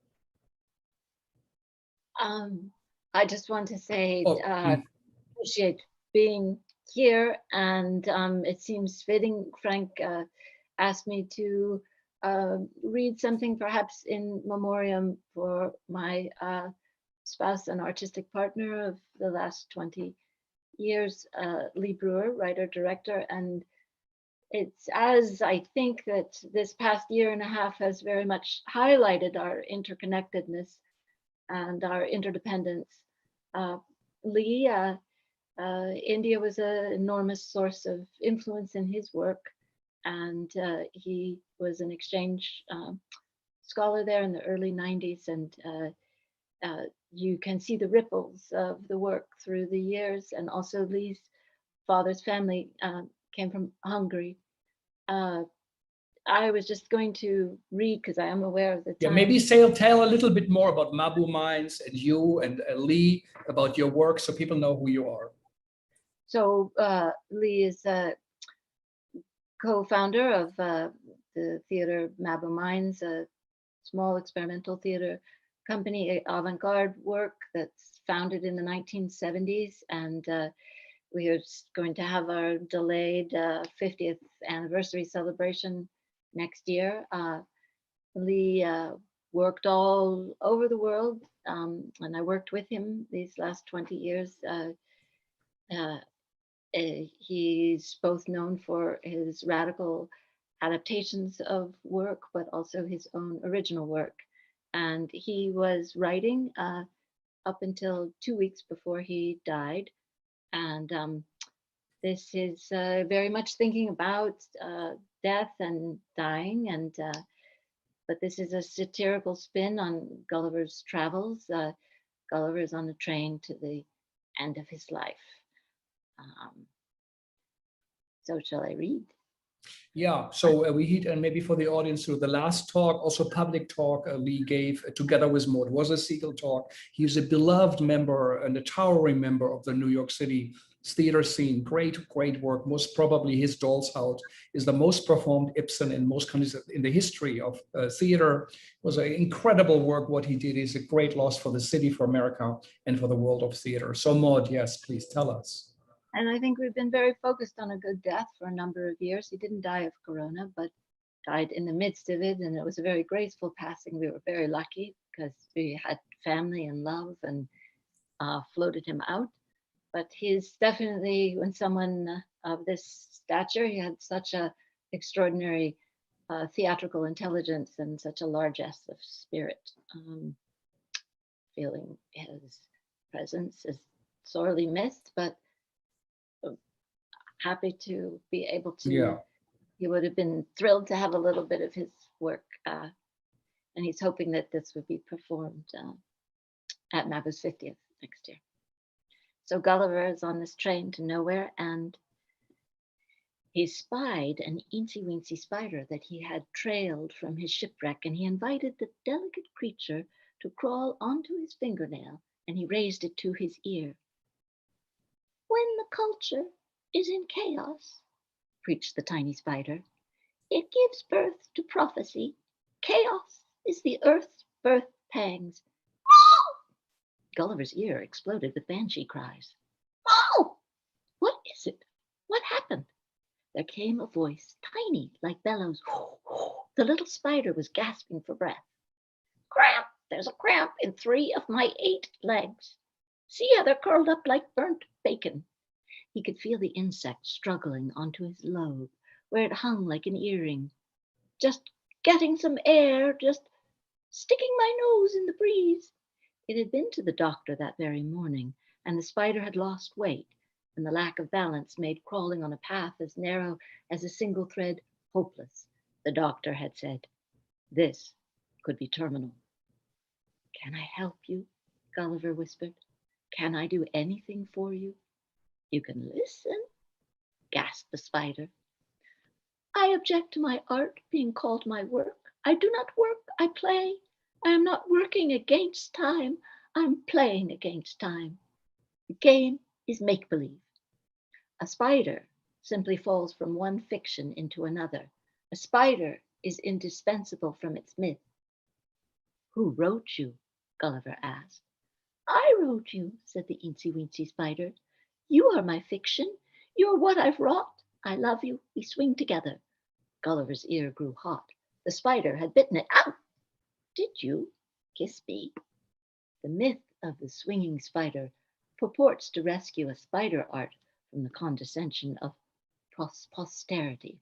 I just want to say, appreciate being here, and it seems fitting. Frank asked me to read something perhaps in memoriam for my spouse and artistic partner of the last 20 years, Lee Brewer, writer, director. And it's as I think that this past year and a half has very much highlighted our interconnectedness and our interdependence. Lee, India was an enormous source of influence in his work, and he was an exchange scholar there in the early 90s, and you can see the ripples of the work through the years. And also Lee's father's family came from Hungary. I was just going to read, because I am aware of the time. Yeah, maybe tell a little bit more about Mabu Mines and you and Lee, about your work, so people know who you are. So Lee is a co-founder of the theater Mabu Mines, a small experimental theater company, avant-garde work that's founded in the 1970s. And we are going to have our delayed 50th anniversary celebration next year. Lee worked all over the world, and I worked with him these last 20 years. He's both known for his radical adaptations of work, but also his own original work. And he was writing up until 2 weeks before he died. And this is very much thinking about death and dying, and but this is a satirical spin on Gulliver's Travels. Gulliver is on the train to the end of his life. So shall I read? Yeah, so we hit, and maybe for the audience, so the last talk, also public talk we gave together with Maude was a Siegel talk. He's a beloved member and a towering member of the New York City theater scene. Great, great work. Most probably his Doll's House is the most performed Ibsen in most countries in the history of theater. It was an incredible work. What he did is a great loss for the city, for America, and for the world of theater. So Maude, yes, please tell us. And I think we've been very focused on a good death for a number of years. He didn't die of corona, but died in the midst of it. And it was a very graceful passing. We were very lucky because we had family and love and floated him out. But he's definitely, when someone of this stature, he had such a extraordinary theatrical intelligence and such a largesse of spirit. Feeling his presence is sorely missed, but happy to be able to. Yeah. He would have been thrilled to have a little bit of his work, and he's hoping that this would be performed at Mabu's 50th next year. So Gulliver is on this train to nowhere, and he spied an eensy-weensy spider that he had trailed from his shipwreck, and he invited the delicate creature to crawl onto his fingernail, and he raised it to his ear. When the culture is in chaos, preached the tiny spider, it gives birth to prophecy. Chaos is the earth's birth pangs. Oh! Gulliver's ear exploded with banshee cries. Oh! What is it? What happened? There came a voice, tiny like bellows. The little spider was gasping for breath. Cramp! There's a cramp in 3 of my 8 legs. See how they're curled up like burnt bacon. He could feel the insect struggling onto his lobe, where it hung like an earring. Just getting some air, just sticking my nose in the breeze. It had been to the doctor that very morning, and the spider had lost weight, and the lack of balance made crawling on a path as narrow as a single thread hopeless. The doctor had said, this could be terminal. Can I help you? Gulliver whispered. Can I do anything for you? You can listen, gasped the spider. I object to my art being called my work. I do not work, I play. I am not working against time. I'm playing against time. The game is make-believe. A spider simply falls from one fiction into another. A spider is indispensable from its myth. Who wrote you? Gulliver asked. I wrote you, said the eensy-weensy spider. You are my fiction. You are what I've wrought. I love you. We swing together. Gulliver's ear grew hot. The spider had bitten it. Ow! Did you kiss me? The myth of the swinging spider purports to rescue a spider art from the condescension of posterity,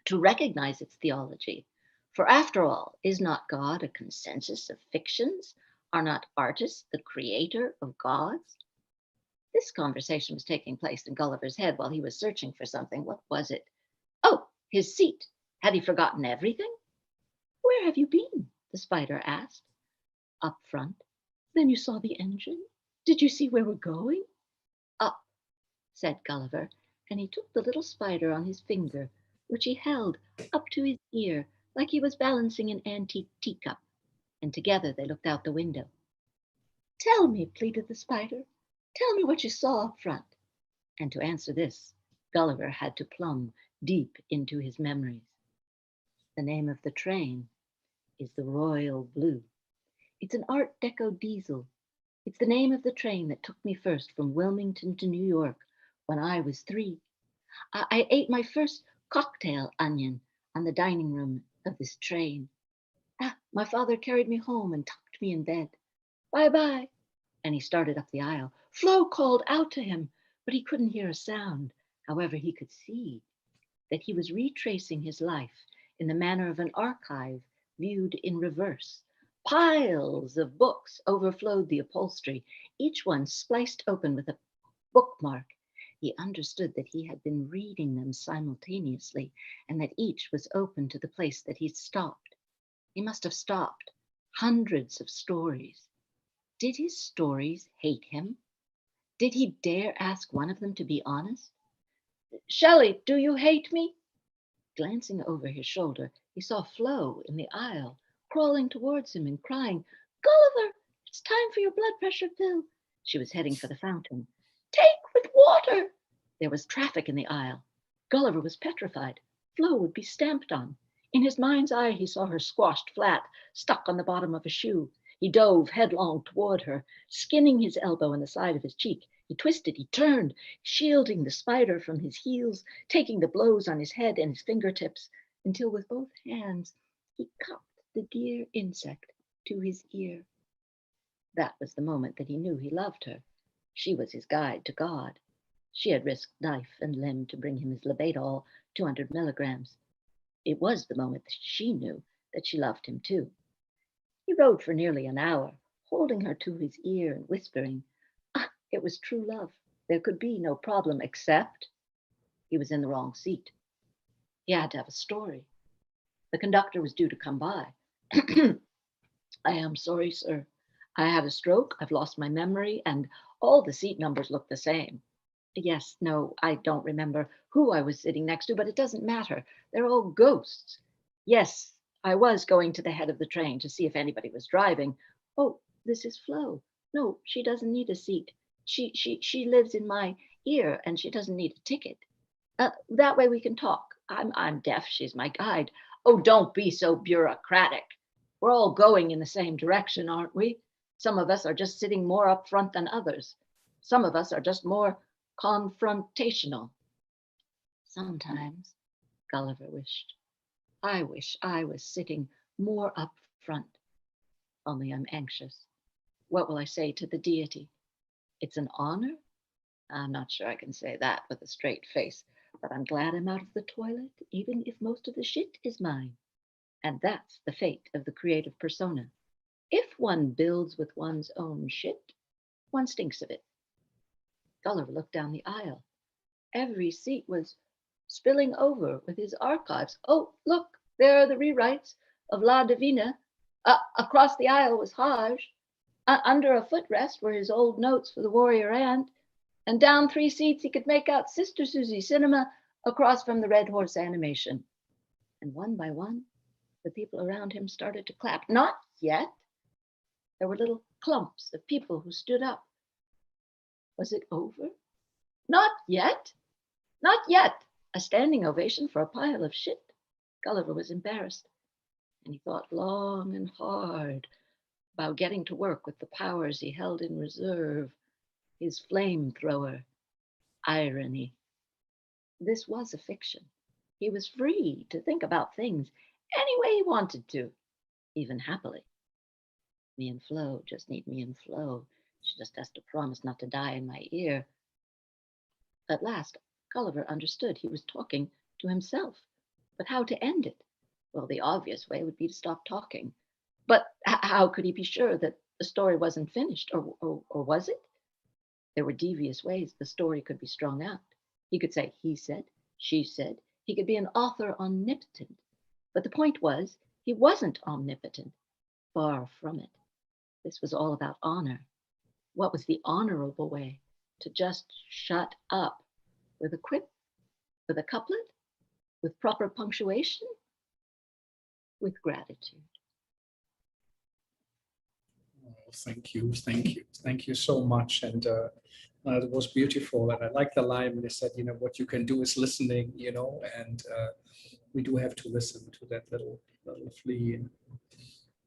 to recognize its theology. For after all, is not God a consensus of fictions? Are not artists the creator of gods? This conversation was taking place in Gulliver's head while he was searching for something. What was it? Oh, his seat. Had he forgotten everything? Where have you been? The spider asked. Up front. Then you saw the engine? Did you see where we're going? Up, said Gulliver, and he took the little spider on his finger, which he held up to his ear like he was balancing an antique teacup, and together they looked out the window. Tell me, pleaded the spider. Tell me what you saw up front. And to answer this, Gulliver had to plumb deep into his memories. The name of the train is the Royal Blue. It's an Art Deco diesel. It's the name of the train that took me first from Wilmington to New York when I was 3. I ate my first cocktail onion on the dining room of this train. My father carried me home and tucked me in bed. Bye-bye. And he started up the aisle. Flo called out to him, but he couldn't hear a sound. However, he could see that he was retracing his life in the manner of an archive viewed in reverse. Piles of books overflowed the upholstery, each one spliced open with a bookmark. He understood that he had been reading them simultaneously and that each was open to the place that he'd stopped. He must have stopped hundreds of stories. Did his stories hate him? Did he dare ask one of them to be honest? Shelley, do you hate me? Glancing over his shoulder, he saw Flo in the aisle, crawling towards him and crying, Gulliver, it's time for your blood pressure pill. She was heading for the fountain. Take with water. There was traffic in the aisle. Gulliver was petrified. Flo would be stamped on. In his mind's eye, he saw her squashed flat, stuck on the bottom of a shoe. He dove headlong toward her, skinning his elbow in the side of his cheek. He twisted, he turned, shielding the spider from his heels, taking the blows on his head and his fingertips, until with both hands he cupped the dear insect to his ear. That was the moment that he knew he loved her. She was his guide to God. She had risked knife and limb to bring him his Labadol, 200 milligrams. It was the moment that she knew that she loved him too. He rode for nearly an hour, holding her to his ear and whispering, it was true love. There could be no problem except he was in the wrong seat. He had to have a story. The conductor was due to come by. I am sorry, sir. I had a stroke, I've lost my memory, and all the seat numbers look the same. Yes, no, I don't remember who I was sitting next to, but it doesn't matter. They're all ghosts. Yes, I was going to the head of the train to see if anybody was driving. Oh, this is Flo. No, she doesn't need a seat. She lives in my ear and she doesn't need a ticket. That way we can talk. I'm deaf, she's my guide. Oh, don't be so bureaucratic. We're all going in the same direction, aren't we? Some of us are just sitting more up front than others. Some of us are just more confrontational. Sometimes, Gulliver wished, I wish I was sitting more up front. Only I'm anxious. What will I say to the deity? It's an honor? I'm not sure I can say that with a straight face, but I'm glad I'm out of the toilet, even if most of the shit is mine. And that's the fate of the creative persona. If one builds with one's own shit, one stinks of it. Gulliver looked down the aisle. Every seat was spilling over with his archives. Oh, look, there are the rewrites of La Divina. Across the aisle was Hajj. Under a footrest were his old notes for the warrior ant. And down 3 seats, he could make out Sister Susie Cinema across from the Red Horse animation. And one by one, the people around him started to clap. Not yet. There were little clumps of people who stood up. Was it over? Not yet. Not yet. A standing ovation for a pile of shit. Gulliver was embarrassed, and he thought long and hard about getting to work with the powers he held in reserve, his flamethrower, irony. This was a fiction. He was free to think about things any way he wanted to, even happily. Me and Flo just need me and Flo. She just has to promise not to die in my ear. At last, Gulliver understood he was talking to himself. But how to end it? Well, the obvious way would be to stop talking. But how could he be sure that the story wasn't finished, or was it? There were devious ways the story could be strung out. He could say, he said, she said. He could be an author omnipotent. But the point was, he wasn't omnipotent. Far from it. This was all about honor. What was the honorable way? To just shut up with a quip, with a couplet, with proper punctuation, with gratitude. Oh, thank you so much. And it was beautiful. And I like the line when they said, what you can do is listening, and we do have to listen to that little flea,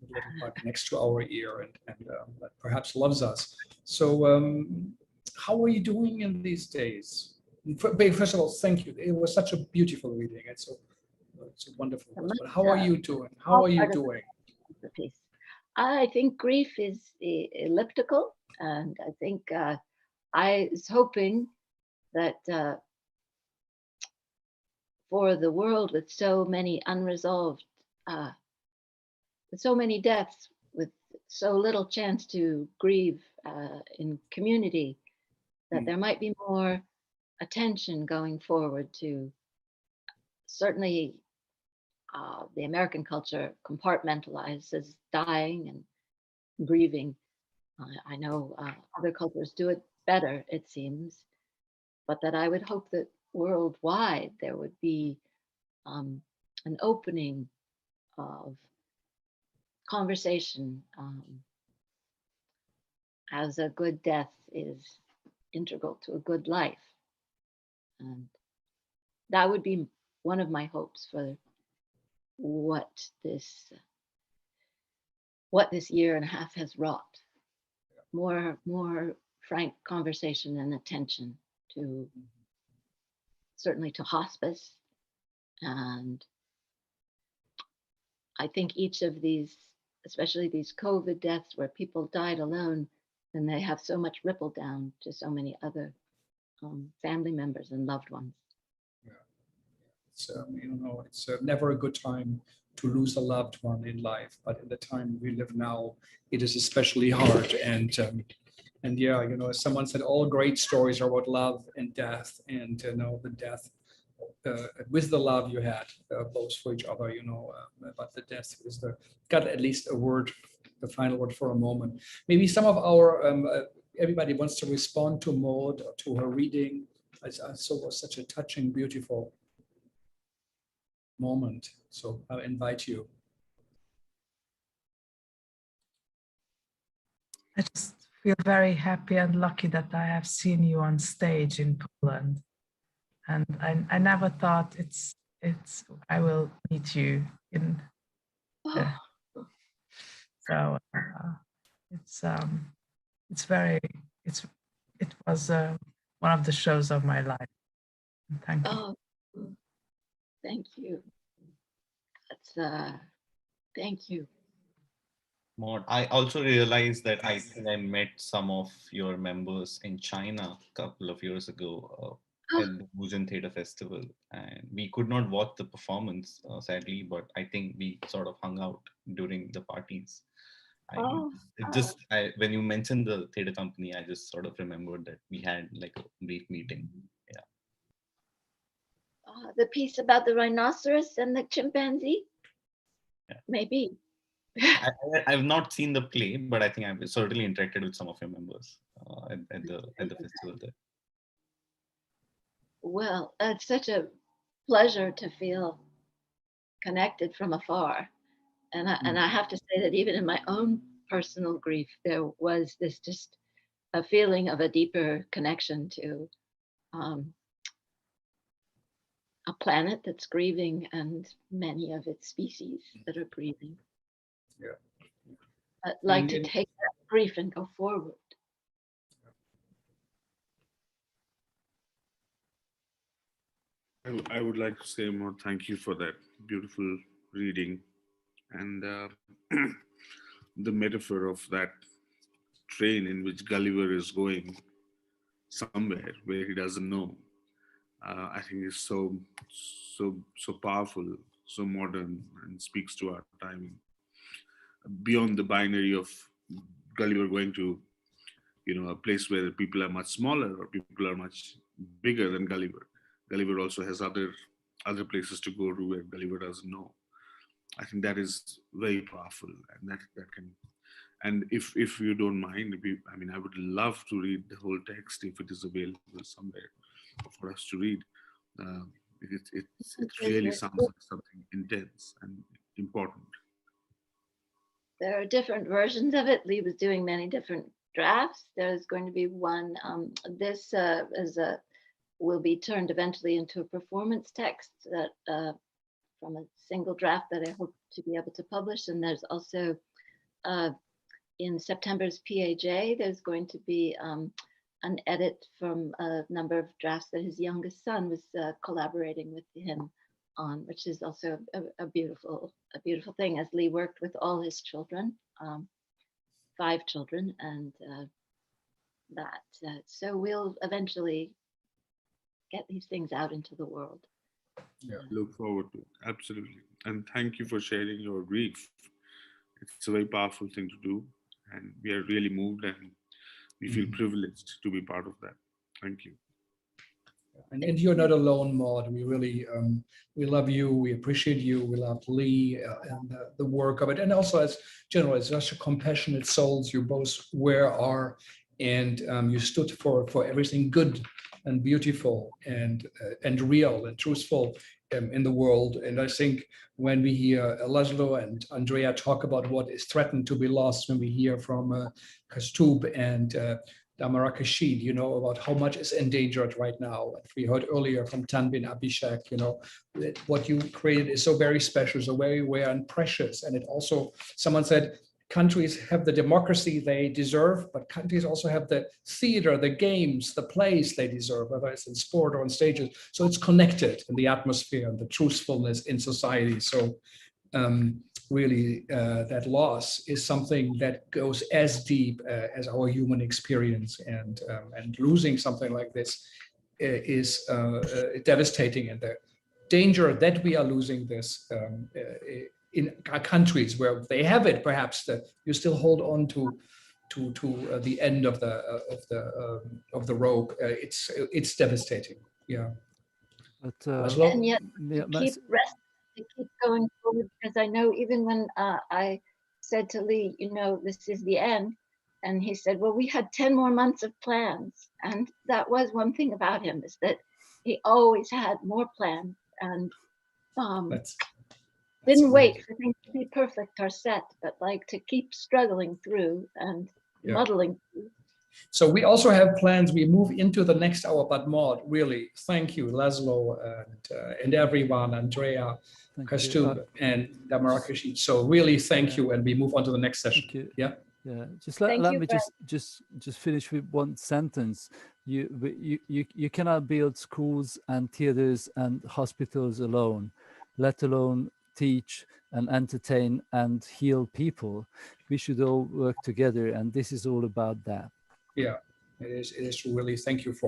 little bug next to our ear, and that perhaps loves us. So how are you doing in these days? First of all, thank you. It was such a beautiful reading. It's a wonderful. But how are you doing? How are you doing? I think grief is elliptical, and I think I was hoping that for the world with so many unresolved, with so many deaths, with so little chance to grieve in community, that there might be more attention going forward to certainly the American culture compartmentalizes dying and grieving. I know other cultures do it better, it seems, but that I would hope that worldwide there would be an opening of conversation, as a good death is integral to a good life. And that would be one of my hopes for what this year and a half has wrought. More frank conversation and attention to, certainly to hospice. And I think each of these, especially these COVID deaths where people died alone, and they have so much ripple down to so many other family members and loved ones. Yeah, it's it's never a good time to lose a loved one in life, but in the time we live now, it is especially hard. And yeah, as someone said, all great stories are about love and death, and the death with the love you had both for each other, but the death is got at least the final word for a moment. Maybe some of our everybody wants to respond to Maude or to her reading. I saw it was such a touching, beautiful moment. So I'll invite you. I just feel very happy and lucky that I have seen you on stage in Poland. And I never thought I will meet you in so it was one of the shows of my life. Thank you. Oh, thank you. That's thank you. Maude, I also realized that I think I met some of your members in China a couple of years ago at the Fusion Theatre Festival, and we could not watch the performance, sadly, but I think we sort of hung out during the parties. When you mentioned the theatre company, I just sort of remembered that we had like a brief meeting. Yeah. The piece about the rhinoceros and the chimpanzee? Yeah. Maybe. I've not seen the play, but I think I've certainly interacted with some of your members at the festival there. Well, it's such a pleasure to feel connected from afar. And I have to say that even in my own personal grief, there was this just a feeling of a deeper connection to a planet that's grieving and many of its species that are grieving. Yeah. I'd like to take that grief and go forward. I would like to say more thank you for that beautiful reading and the metaphor of that train in which Gulliver is going somewhere where he doesn't know. I think is so powerful, so modern, and speaks to our time. Beyond the binary of Gulliver going to, a place where people are much smaller or people are much bigger than Gulliver. Gulliver also has other places to go to where Gulliver doesn't know. I think that is very powerful, and that can. And if you don't mind, I would love to read the whole text if it is available somewhere for us to read. It really sounds like something intense and important. There are different versions of it. Lee was doing many different drafts. There's going to be one. This will be turned eventually into a performance text that from a single draft that I hope to be able to publish. And there's also in September's PAJ, there's going to be an edit from a number of drafts that his youngest son was collaborating with him on, which is also a beautiful thing, as Lee worked with all his children, 5 children, and so we'll eventually get these things out into the world. Yeah, look forward to it. Absolutely. And thank you for sharing your grief. It's a very powerful thing to do, and we are really moved and we feel privileged to be part of that. Thank you. And you're not alone, Maude. We really, we love you. We appreciate you. We love Lee and the work of it. And also as general, as such a compassionate souls you both are. And you stood for everything good and beautiful and real and truthful in the world. And I think when we hear Laszlo and Andrea talk about what is threatened to be lost, when we hear from Kaustubh and Dhammarakshit, you know, about how much is endangered right now. We heard earlier from Tanvi and Abhishek, you know, that what you created is so very special, so very rare and precious. And it also, someone said, countries have the democracy they deserve, but countries also have the theater, the games, the plays they deserve, whether it's in sport or on stages. So it's connected in the atmosphere and the truthfulness in society. So really, that loss is something that goes as deep as our human experience, and losing something like this is devastating. And the danger that we are losing this in countries where they have it, perhaps that you still hold on to the end of the rope. It's devastating. Yeah. But and yet to keep going forward, because I know even when I said to Lee, you know, this is the end, and he said, well, we had 10 more months of plans. And that was one thing about him, is that he always had more plans, and didn't wait for things to be perfect or set, but like to keep struggling through and muddling through. So we also have plans. We move into the next hour, but Maude, really, thank you, Laszlo and everyone, Andrea, Kaustubh, and Dhammarakshit. So really, thank you, and we move on to the next session. Thank you. Yeah. Yeah. Just let me just finish with one sentence. You cannot build schools and theaters and hospitals alone, let alone teach and entertain and heal people. We should all work together, and this is all about that. Yeah, it is really. Thank you for